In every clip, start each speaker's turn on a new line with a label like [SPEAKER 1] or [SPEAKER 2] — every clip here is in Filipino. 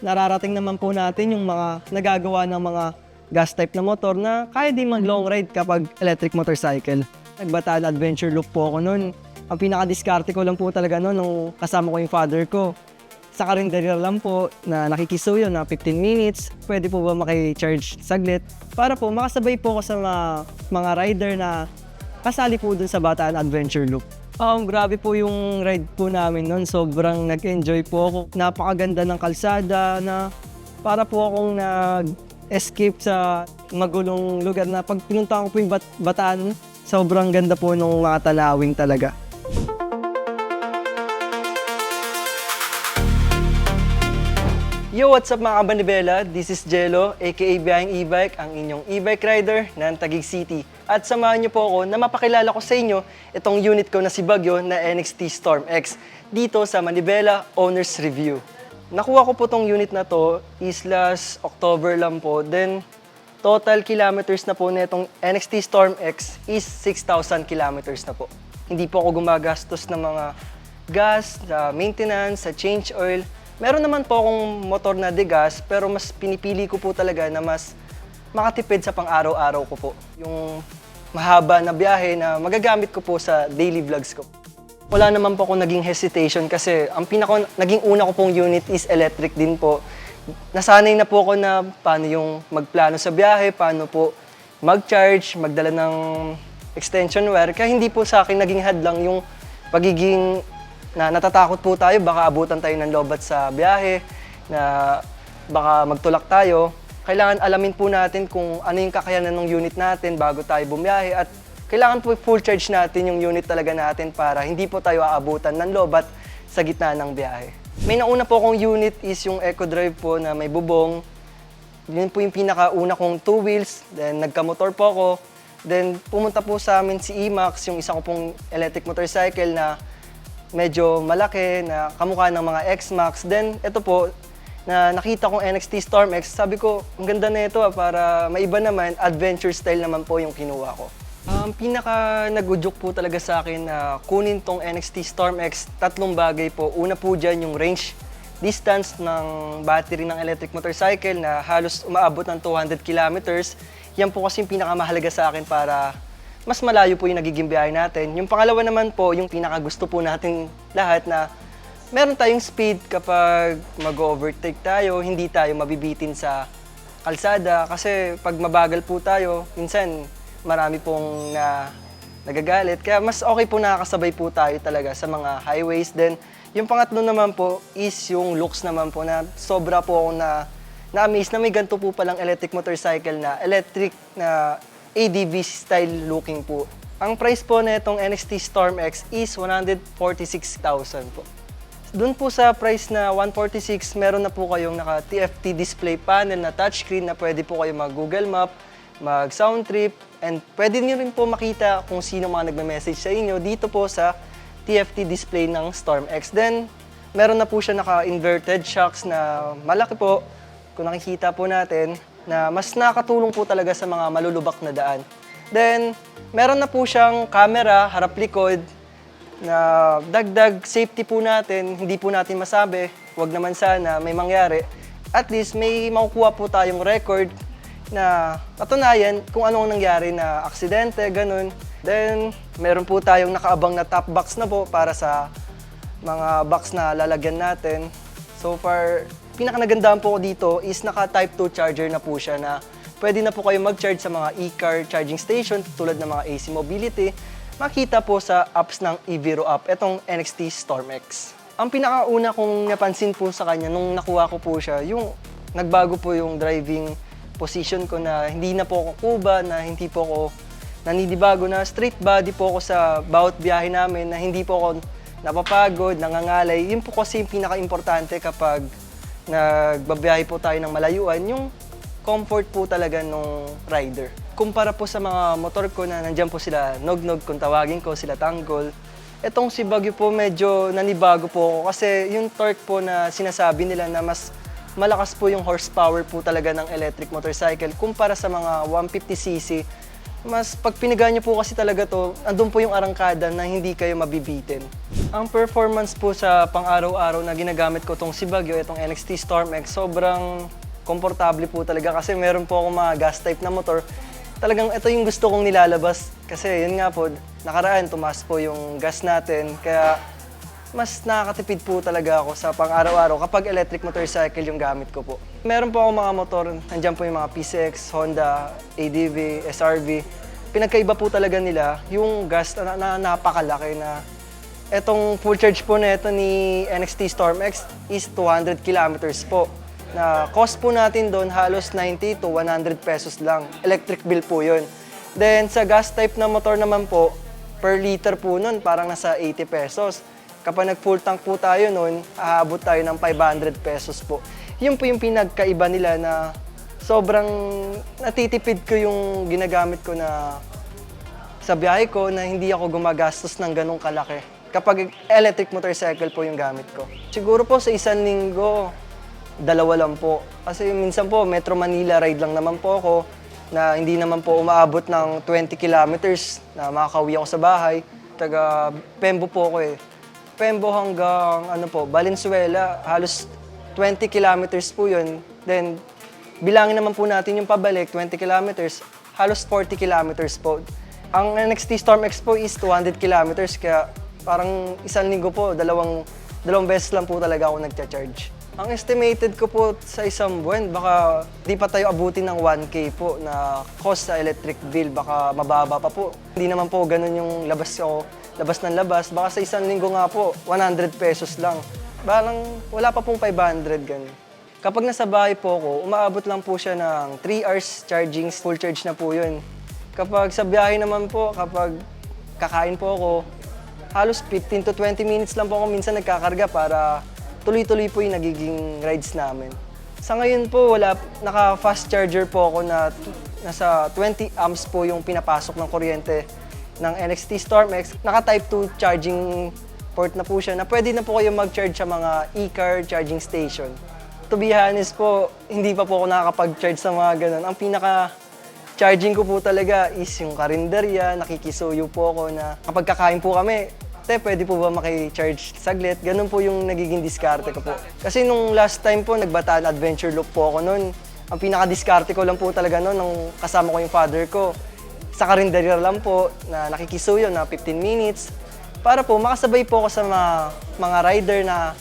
[SPEAKER 1] nararating naman po natin yung mga nagagawa ng mga gas type na motor na kaya din mag-long ride kapag electric motorcycle. Nagbataan adventure loop po ako noon. Ang pinaka-diskarte ko lang po talaga noon nung kasama ko yung father ko. Sa karinderya lang po na nakikisuyo na 15 minutes, pwede po ba maki-charge saglit para po makasabay po ako sa mga rider na kasali po dun sa Bataan Adventure Loop. Grabe po yung ride po namin noon. Sobrang nag-enjoy po ako. Napakaganda ng kalsada na para po akong nag-escape sa magulong lugar na pag pinunta ko po yung Bataan, sobrang ganda po nung mga tanawing talaga. Yo, what's up mga kabanibela? This is Jello, aka Biyahing E-Bike, ang inyong e-bike rider ng Taguig City. At samahan niyo po ako na mapakilala ko sa inyo itong unit ko na si Bagyo na NXT Storm X dito sa Manibela Owner's Review. Nakuha ko po itong unit na to is last October lang po. Then, total kilometers na po na itong NXT Storm X is 6,000 kilometers na po. Hindi po ako gumagastos ng mga gas, sa maintenance, sa change oil. Meron naman po akong motor na degas, pero mas pinipili ko po talaga na mas makatipid sa pang-araw-araw ko po. Yung mahaba na biyahe na magagamit ko po sa daily vlogs ko. Wala naman po ako naging hesitation kasi ang naging una ko pong unit is electric din po. Nasanay na po ako na paano yung magplano sa biyahe, paano po mag-charge, magdala ng extension wire. Kaya hindi po sa akin naging hadlang yung pagiging na natatakot po tayo, baka abutan tayo ng lobat sa biyahe, na baka magtulak tayo. Kailangan alamin po natin kung ano yung kakayanan ng unit natin bago tayo bumiyahe at kailangan po full charge natin yung unit talaga natin para hindi po tayo aabutan ng lobat sa gitna ng biyahe. May nauna po akong unit is yung Eco Drive po na may bubong. Yun po yung pinakauna kong 2 wheels, then nagka-motor po ako. Then pumunta po sa amin si E-Max, yung isa ko pong electric motorcycle na medyo malaki na kamukha ng mga X-Max. Then, ito po, na nakita kong NXT Storm X, sabi ko, ang ganda na ito para maiba naman, adventure style naman po yung kinuha ko. Pinaka nag-udyok po talaga sa akin na kunin tong NXT Storm X, tatlong bagay po. Una po dyan yung range distance ng battery ng electric motorcycle na halos umaabot ng 200 kilometers. Yan po kasi yung pinakamahalaga sa akin para mas malayo po yung nagiging biyahe natin. Yung pangalawa naman po, yung pinakagusto po natin lahat na meron tayong speed kapag mag-overtake tayo, hindi tayo mabibitin sa kalsada. Kasi pag mabagal po tayo, minsan marami pong nagagalit. Kaya mas okay po nakakasabay po tayo talaga sa mga highways. Then yung pangatlo naman po is yung looks naman po na sobra po ako na-amaze na may ganito po palang electric motorcycle na electric na ADV style looking po. Ang price po na itong NXT Storm X is 146,000 po. Doon po sa price na 146, meron na po kayong naka TFT display panel na touchscreen na pwede po kayo mag-Google Map, mag-sound trip, and pwede niyo rin po makita kung sino mga nagme-message sa inyo dito po sa TFT display ng Storm X. Then, meron na po siya naka-inverted shocks na malaki po, kung nakikita po natin, na mas nakatulong po talaga sa mga malulubak na daan. Then, meron na po siyang camera, harap-likod, na dagdag safety po natin, hindi po natin masabi, wag naman sana may mangyari. At least may makukuha po tayong record na patunayan kung anong nangyari na aksidente, ganun. Then, meron po tayong nakaabang na top box na po para sa mga box na lalagyan natin. So far, pinakanagandahan po ko dito is naka Type 2 charger na po siya na pwede na po kayo mag-charge sa mga e-car charging station tulad ng mga AC Mobility. Makita po sa apps ng eViro app, itong NXT Storm X. Ang pinakauna kong napansin po sa kanya nung nakuha ko po siya, yung nagbago po yung driving position ko na hindi na po ako kuba, na hindi po ako nanidibago, na straight body po ako sa bawat biyahe namin, na hindi po ako napapagod, nangangalay. Yun po kasi yung pinaka-importante kapag nagbabiyahe po tayo ng malayuan, yung comfort po talaga nung rider. Kumpara po sa mga motor ko na nandyan po sila Nog-Nog, kung tawagin ko, sila Tanggol. Etong si Bagyo po medyo nanibago po ako kasi yung torque po na sinasabi nila na mas malakas po yung horsepower po talaga ng electric motorcycle kumpara sa mga 150cc Mas pag piniga nyo po kasi talaga to, andun po yung arangkada na hindi kayo mabibitin. Ang performance po sa pang-araw-araw na ginagamit ko tong si Baguio, itong NXT Storm X, sobrang komportable po talaga kasi meron po akong mga gas type na motor. Talagang ito yung gusto kong nilalabas kasi yun nga po, nakaraan tumaas po yung gas natin, kaya mas nakakatipid po talaga ako sa pang-araw-araw kapag electric motorcycle yung gamit ko po. Meron po akong mga motor, nandiyan po yung mga PCX, Honda, ADV, SRV. Pinagkaiba po talaga nila yung gas na napakalaki na etong full charge po na ito ni NXT Storm X is 200 kilometers po. Na cost po natin doon halos 90 to 100 pesos lang. Electric bill po yun. Then sa gas type na motor naman po, per liter po nun parang nasa 80 pesos. Kapag nag-full tank po tayo nun, aabot tayo ng 500 pesos po. Yun po yung pinagkaiba nila na sobrang natitipid ko yung ginagamit ko na sa biyahe ko na hindi ako gumagastos ng ganong kalaki. Kapag electric motorcycle po yung gamit ko. Siguro po sa isang linggo, 2 lang po. Kasi minsan po, Metro Manila ride lang naman po ako na hindi naman po umaabot ng 20 kilometers na makakauwi ako sa bahay. Taga Pembo po ako eh. Pembo hanggang Valenzuela, halos 20 kilometers po yun. Then, bilangin naman po natin yung pabalik, 20 kilometers, halos 40 kilometers po. Ang NXT Storm X po is 200 kilometers, kaya parang isang linggo po, dalawang beses lang po talaga ako nagcha-charge. Ang estimated ko po sa isang buwan, baka di pa tayo abutin ng 1K po na cost sa electric bill, baka mababa pa po. Hindi naman po ganun yung labas ng labas, baka sa isang linggo nga po, 100 pesos lang. Parang wala pa pong 500 ganun. Kapag nasa bahay po ako, umaabot lang po siya ng 3 hours charging, full charge na po yun. Kapag sa biyahe naman po, kapag kakain po ako, halos 15 to 20 minutes lang po ako minsan nagkakarga para tuloy-tuloy po yung nagiging rides namin. Sa ngayon po, naka-fast charger po ako na nasa 20 amps po yung pinapasok ng kuryente ng NXT Storm X. Naka-Type 2 charging port na po siya na pwede na po kayo mag-charge sa mga e-car charging station. To be honest po, hindi pa po ako nakakapag-charge sa mga ganun. Ang pinaka-charging ko po talaga is yung karinderya, nakikisuyo po ako na kapag kakain po kami, pwede po ba maki-charge saglit? Ganun po yung nagiging diskarte ko po. Kasi nung last time po, nagbataan adventure loop po ako noon. Ang pinaka-diskarte ko lang po talaga noon, nung kasama ko yung father ko. Sa karinderya lang po, na nakikisuyo na 15 minutes. Para po, makasabay po ako sa mga rider na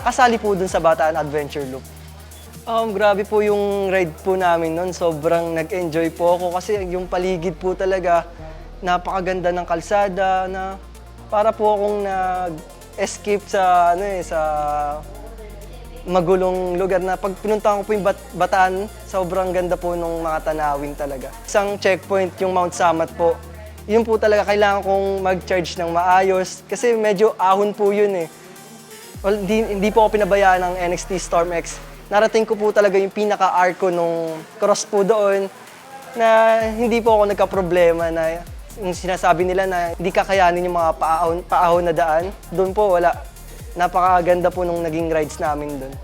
[SPEAKER 1] kasali po dun sa Bataan Adventure Loop. Grabe po yung ride po namin noon. Sobrang nag-enjoy po ako kasi yung paligid po talaga, napakaganda ng kalsada na para po akong nag-escape sa magulong lugar na pag pinuntahan ko po yung Bataan, sobrang ganda po nung mga tanawin talaga. Isang checkpoint yung Mount Samat po. Yun po talaga kailangan kong mag-charge ng maayos kasi medyo ahon po yun eh. Well, hindi po ako pinabayaan ng NXT Storm X. Narating ko po talaga yung pinaka-arco nung cross po doon na hindi po ako nagka-problema na yung sinasabi nila na hindi kakayanin yung mga paahon na daan. Doon po wala. Napakaganda po nung naging rides namin doon.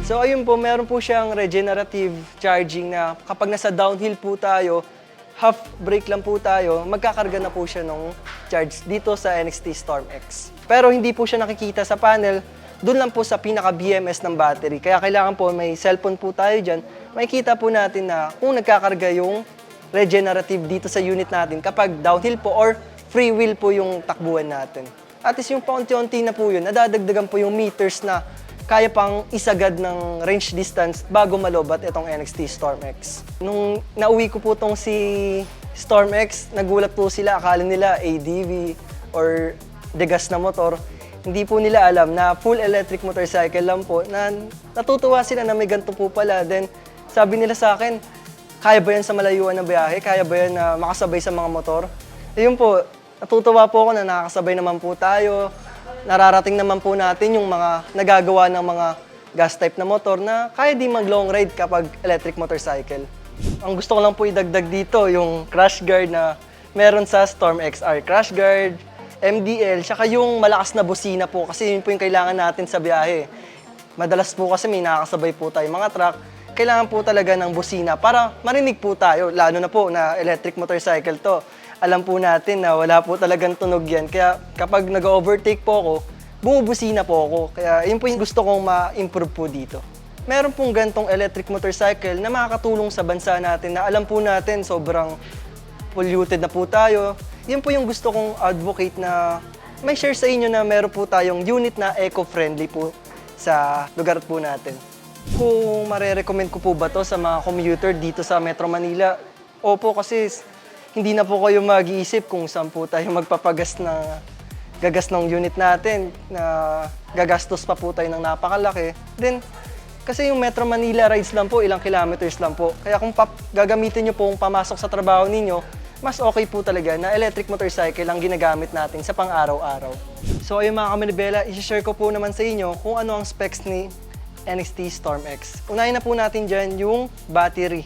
[SPEAKER 1] So ayun po, meron po siyang regenerative charging na kapag nasa downhill po tayo, half brake lang po tayo, magkakarga na po siya ng charge dito sa NXT Storm X. Pero hindi po siya nakikita sa panel, doon lang po sa pinaka-BMS ng battery. Kaya kailangan po may cellphone po tayo dyan, makikita po natin na kung nagkakarga yung regenerative dito sa unit natin kapag downhill po or free wheel po yung takbuhan natin. At least yung paunti-unti na po yun, nadadagdagan po yung meters na kaya pang isagad ng range distance bago malobat itong NXT Storm X. Nung nauwi ko po itong si Storm X, nagulat po sila, akala nila ADV or degas na motor. Hindi po nila alam na full electric motorcycle lang po, na natutuwa sila na may ganito po pala. Then sabi nila sa akin, kaya ba yan sa malayuan na biyahe? Kaya ba yan na makasabay sa mga motor? Ayun po, natutuwa po ako na nakakasabay naman po tayo. Nararating naman po natin yung mga nagagawa ng mga gas type na motor na kaya di mag-long ride kapag electric motorcycle. Ang gusto ko lang po idagdag dito yung crash guard na meron sa Storm XR. Crash guard, MDL, tsaka yung malakas na busina po kasi yun po yung kailangan natin sa biyahe. Madalas po kasi may nakakasabay po tayo mga truck, kailangan po talaga ng busina para marinig po tayo, lalo na po na electric motorcycle to. Alam po natin na wala po talagang tunog yan, kaya kapag nag-overtake po ako, bumubusina po ako. Kaya yun po yung gusto kong ma-improve po dito. Meron pong gantong electric motorcycle na makakatulong sa bansa natin na alam po natin sobrang polluted na po tayo. Yun po yung gusto kong advocate na may share sa inyo na meron po tayong unit na eco-friendly po sa lugar po natin. Kung marerecommend ko po ba to sa mga commuter dito sa Metro Manila? Opo, kasi hindi na po kayo mag-iisip kung saan po tayo magpapagas na gagas ng unit natin, na gagastos pa po tayo ng napakalaki. Then, kasi yung Metro Manila rides lang po, ilang kilometers lang po. Kaya kung gagamitin nyo po kung pamasok sa trabaho ninyo, mas okay po talaga na electric motorcycle ang ginagamit natin sa pang-araw-araw. So ayun mga kamanibela, i-share ko po naman sa inyo kung ano ang specs ni NXT Storm X. Unahin na po natin dyan yung battery.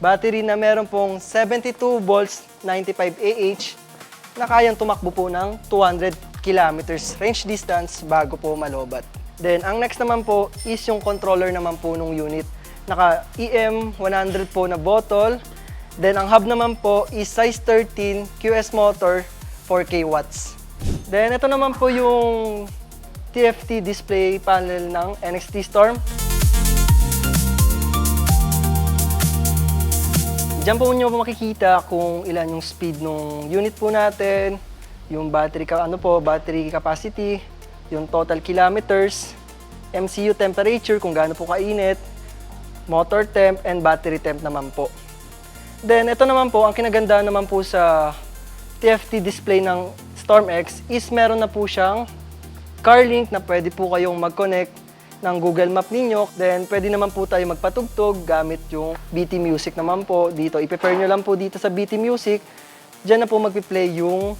[SPEAKER 1] Battery na meron pong 72 volts, 95 AH, na kayang tumakbo po ng 200 kilometers range distance bago po malobat. Then ang next naman po is yung controller naman po ng unit. Naka EM100 po na bottle. Then, ang hub naman po is size 13 QS motor, 4K watts. Then, ito naman po yung TFT display panel ng NXT Storm. Diyan po nyo makikita kung ilan yung speed ng unit po natin, yung battery capacity, yung total kilometers, MCU temperature kung gaano po kainit, motor temp, and battery temp naman po. Then, ito naman po, ang kinagandaan naman po sa TFT display ng Storm X is meron na po siyang CarLink na pwede po kayong mag-connect ng Google Map ninyo. Then, pwede naman po tayo magpatugtog gamit yung BT Music naman po. Dito, i-prepare nyo lang po dito sa BT Music. Diyan na po magpi-play yung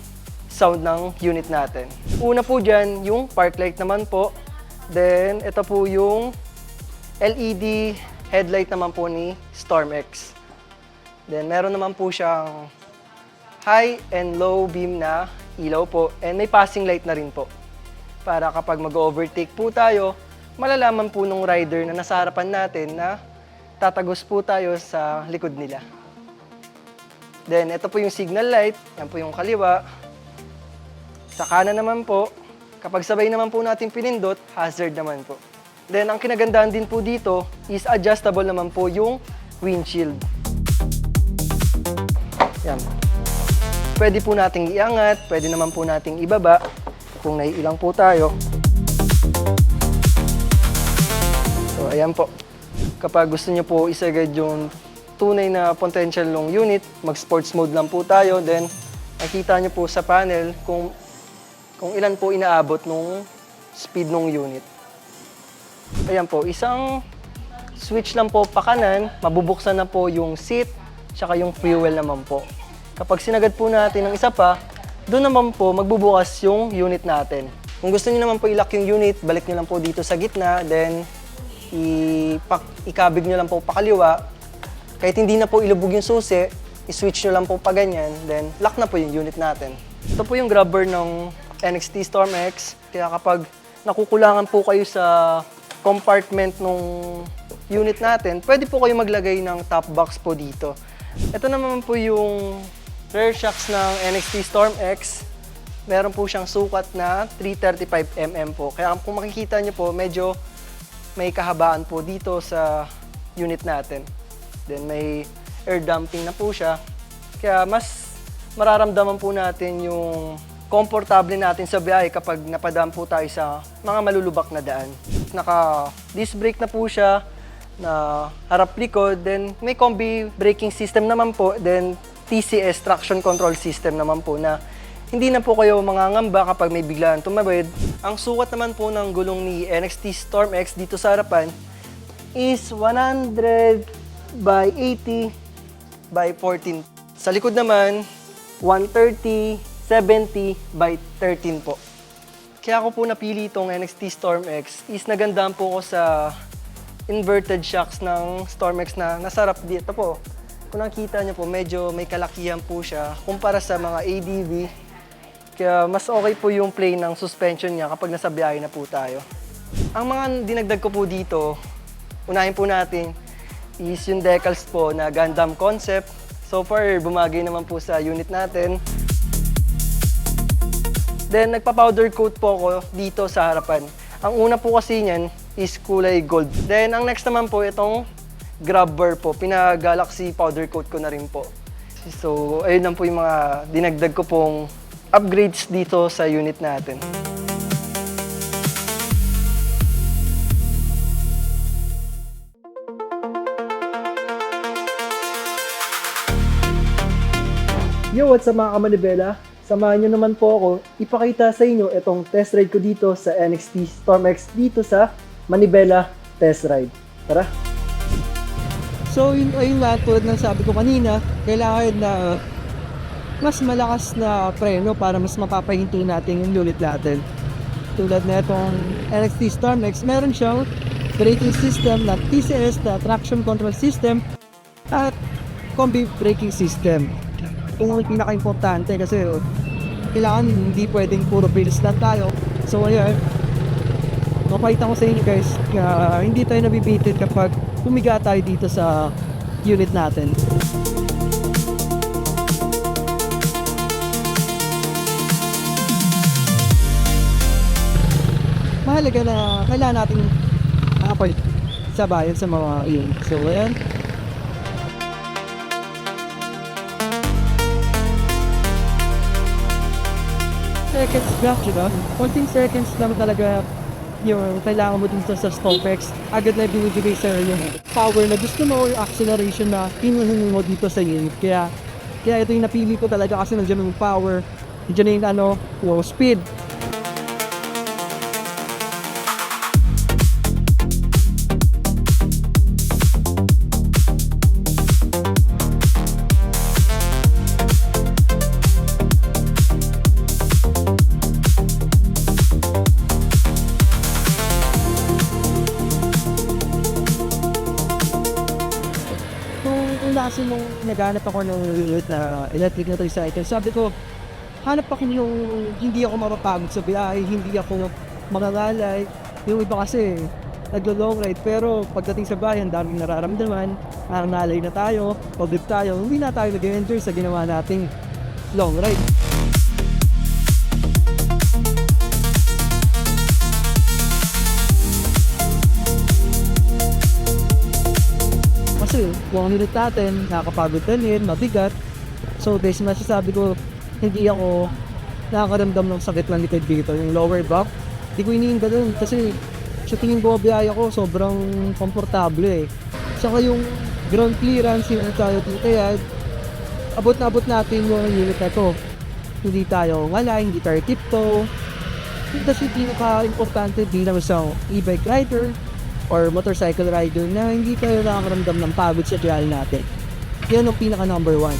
[SPEAKER 1] sound ng unit natin. Una po dyan, yung park light naman po. Then, ito po yung LED headlight naman po ni Storm X. Then, meron naman po siyang high and low beam na ilaw po. And may passing light na rin po. Para kapag mag-overtake po tayo, malalaman po nung rider na nasa harapan natin na tatagos po tayo sa likod nila. Then, ito po yung signal light. Yan po yung kaliwa. Sa kanan naman po, kapag sabay naman po natin pinindot, hazard naman po. Then, ang kinagandaan din po dito is adjustable naman po yung windshield. Yan. Pwede po nating iangat, pwede naman po nating ibaba kung naiilang po tayo. So, ayan po. Kapag gusto nyo po isagad yung tunay na potential ng unit, mag-sports mode lang po tayo. Then, nakita nyo po sa panel kung ilan po inaabot nung speed ng unit. Ayan po, isang switch lang po pa kanan, mabubuksan na po yung seat, tsaka yung fuel naman po. Kapag sinagad po natin ng isa pa, doon naman po magbubukas yung unit natin. Kung gusto niyo naman po i-lock yung unit, balik niyo lang po dito sa gitna, then ikabig niyo lang po pakaliwa. Kahit hindi na po ilubog yung susi, i-switch niyo lang po pa ganyan, then lock na po yung unit natin. Ito po yung grabber ng NXT Storm X. Kaya kapag nakukulangan po kayo sa compartment ng unit natin, pwede po kayo maglagay ng top box po dito. Ito naman po yung rear shocks ng NXT Storm X. Meron po siyang sukat na 335mm po. Kaya kung makikita niyo po, medyo may kahabaan po dito sa unit natin. Then may air damping na po siya. Kaya mas mararamdaman po natin yung komportable natin sa biyahe kapag napadaan po tayo sa mga malulubak na daan. Naka-disc brake na po siya, na harap-likod, then may combi braking system naman po, then TCS, traction control system naman po, na hindi na po kayo mangangamba kapag may biglaan tumawid. Ang sukat naman po ng gulong ni NXT Storm X dito sa harapan is 100 by 80 by 14. Sa likod naman, 130, 70 by 13 po. Kaya ako po napili itong NXT Storm X is nagandahan po ko sa inverted shocks ng Storm X na nasarap dito po. Kung nakita niyo po, medyo may kalakihan po siya kumpara sa mga ADV. Kaya mas okay po yung play ng suspension niya kapag nasa biyahe na po tayo. Ang mga dinagdag ko po dito, unahin po natin is yung decals po na Gundam concept. So far, bumagay naman po sa unit natin. Then, nagpa-powder coat po ako dito sa harapan. Ang una po kasi niyan is kulay gold. Then, ang next naman po, itong grab bar po. Pina-Galaxy powder coat ko na rin po. So, ayun lang po yung mga dinagdag ko pong upgrades dito sa unit natin. Yo, what's up mga kamanibela? Samahan nyo naman po ako ipakita sa inyo itong test ride ko dito sa NXT Storm X dito sa Manibela Test Ride. Tara! So ayun nga, tulad ng sabi ko kanina, kailangan na mas malakas na preno para mas mapapahinto natin yung unit natin. Tulad na itong NXT Storm X, meron siyang braking system na TCS, na traction control system at combi braking system. Kung ang pinaka-importante kasi kailangan hindi pwedeng puro bills lang tayo. So ayan, mapakita ko sa inyo guys na hindi tayo nabibitin kapag pumiga tayo dito sa unit natin. Mahalaga na kailangan natin sabayan sa mga yun. So ayan, seconds back, diba? 14 seconds lang talaga yung kailangan mo dito sa StompX. Agad na binibigay sa yung power na gusto mo or acceleration na pinuhin mo dito sa unit. Kaya ito yung napili ko talaga kasi nandiyan yung power, nandiyan yung yung speed. Kasi nung naghanap ako ng unit na electric motorcycle, sabi ko, hanap ako yung hindi ako mapapagod sa biyahe, hindi ako mangangalay. Yung iba kasi naglo-long ride, pero pagdating sa bahay, ang daming nararamdaman, nangangalay na tayo, pagod tayo, hindi na tayo nag-enjoy sa ginawa nating long ride. Kasi kung ang unit natin, nakakapagod din, mabigat. So guys, masasabi ko, hindi ako nakakaramdam ng sakit ng likod dito. Yung lower back, hindi ko iniinda dun kasi sa tingin ko biyaya ko, sobrang komportable eh. Saka yung ground clearance, yung tayo titayad, abot na abot natin yung unit na to. Hindi tayo ngalay, hindi tayo tiptoe. Kasi pinaka-importante din naman sa e-bike rider or motorcycle rider na hindi tayo nakakaramdam ng pagod sa trial natin. Yan ang pinaka number 1.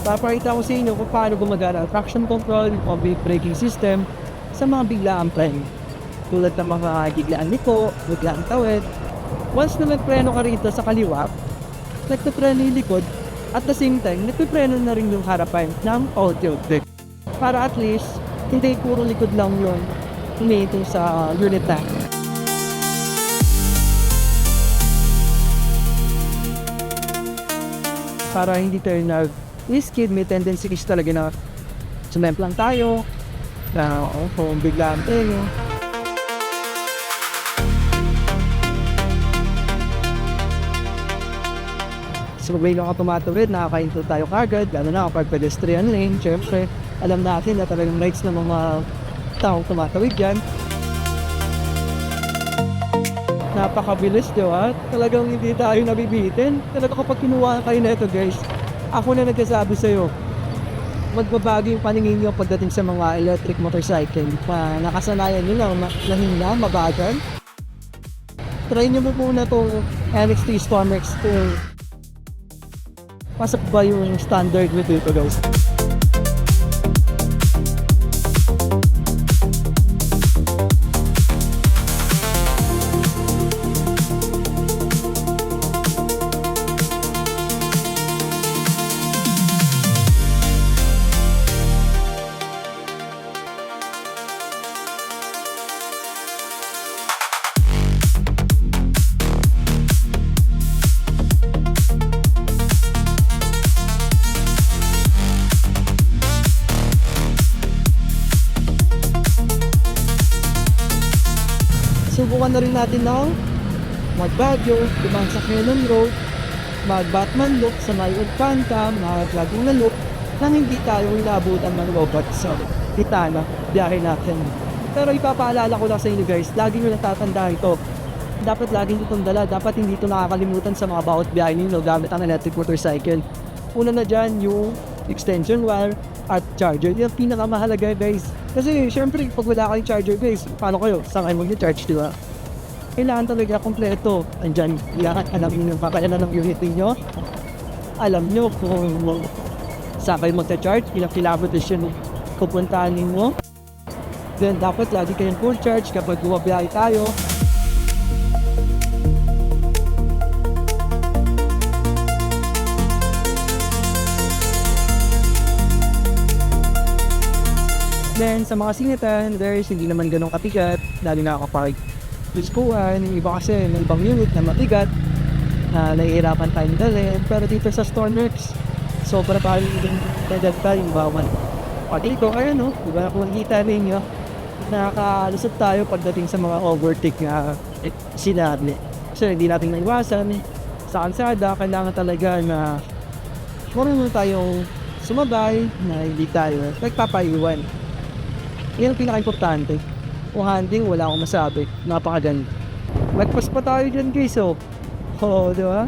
[SPEAKER 1] Papakita ko sa inyo kung paano gumagana ang traction control, combi braking system sa mga biglaang preno. Tulad ng mga biglaang liko, biglaang tawid. Once na nagpreno ka rito sa kaliwa, nagpipreno yung likod, at the same time, nagpipreno na rin yung harapan ng audio deck. Para at least, hindi puro likod lang yung iniintay sa unit na. Para hindi tayo nag-skid, may tendency is talaga na sumemplang tayo, na kung biglaan tayo. So may mga tumatawid, nakakainto tayo kagad, lalo na kapag pedestrian lane, syempre alam natin na talagang rights ng mga taong tumatawid dyan. Napakabilis, di ba? Talagang hindi tayo nabibitin. Talaga kapag kinuha kayo na ito guys, ako na nagkasabi sa'yo, magbabago yung paningin nyo pagdating sa mga electric motorcycle. Nakasanayan nyo lang, nahina, mabagal. Try nyo mo muna itong NXT Storm X kung pasok ba yung standard with ito guys.
[SPEAKER 2] subukan na rin natin ng mag-Baguio, dumang sa Quezon Road, mag-Batman loop sa may Infanta, mag-Laguna loop, nang hindi tayo inabutan ng robot sa Titana, biyahe natin. Pero ipapaalala ko lang sa inyo guys, lagi nyo natatandaan ito. Dapat lagi nyo itong dala, dapat hindi ito nakakalimutan sa mga bawat biyahe ninyo gamit ang electric motorcycle. Una na dyan yung extension wire at charger. Yan ang pinakamahalaga guys. Kasi syempre pag wala kayong charger guys, paano kayo? Saan kayo mag-charge, di ba? Kailangan talaga kompleto. Andyan, alam nyo yung kakayanan ng unit ninyo. Alam nyo kung saan kayo mag-charge, ilang kilometers yun pupuntahan ninyo. Then dapat lagi kayong full charge kapag bumabiyahe tayo. Then sa mga sinitan, guys, hindi naman ganun katigat, lalo na kapag piskuhan, yung iba kasi may ibang unit na matigat, na nahihirapan tayong dalhin. Pero dito sa Stormworks, sobra pa rin yung pedal tayo, bawal. Pati ko, ayun no, diba kung nakikita ninyo, nakakalusot tayo pagdating sa mga overtake na sinabi. Kasi hindi natin naiwasan, sa kalsada, kailangan talaga na marunong tayong sumabay, na hindi tayo nagpapaiwan. Yan ang pinaka-importante. Kung handling, wala akong masabi. Napakaganda. Lagpas pa tayo dyan guys, oh. Oo, di ba?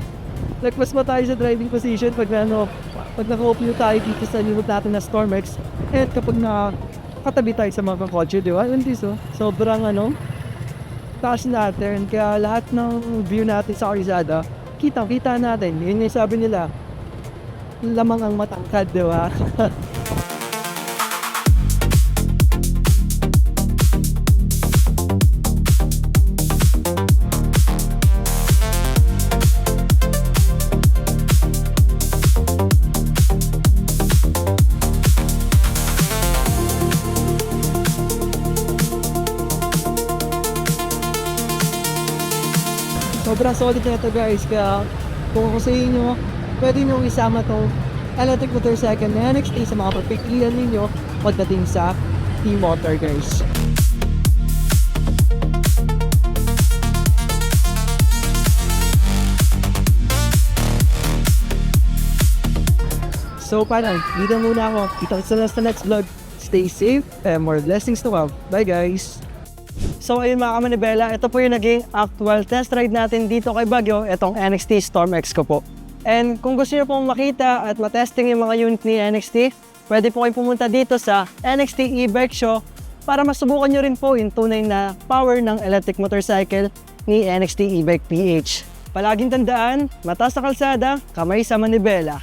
[SPEAKER 2] Lagpas pa tayo sa driving position pag naka-upload tayo dito sa unit natin na Stormworks. At kapag nakatabi tayo sa mga kotse, di ba? Hindi so. Sobrang taas natin. Kaya lahat ng view natin sa karisada, kita natin. Yun yung sabi nila, lamang ang matangkad, di ba? Sobrang solid na ito guys, kaya kung sa inyo, pwede nyo isama itong electric motorcycle na NXT sa mga pagpipilian ninyo pagdating sa T-Motor guys. So paano, dito muna ako. Kita sa next vlog. Stay safe and more blessings to come. Bye guys!
[SPEAKER 1] So ayun mga kamanibela, ito po yung naging actual test ride natin dito kay Baguio, itong NXT Storm X ko po. And kung gusto niyo pong makita at matesting yung mga unit ni NXT, pwede po kayong pumunta dito sa NXT e-bike show para masubukan nyo rin po yung tunay na power ng electric motorcycle ni NXT e-bike PH. Palaging tandaan, mata sa kalsada, kamay sa manibela.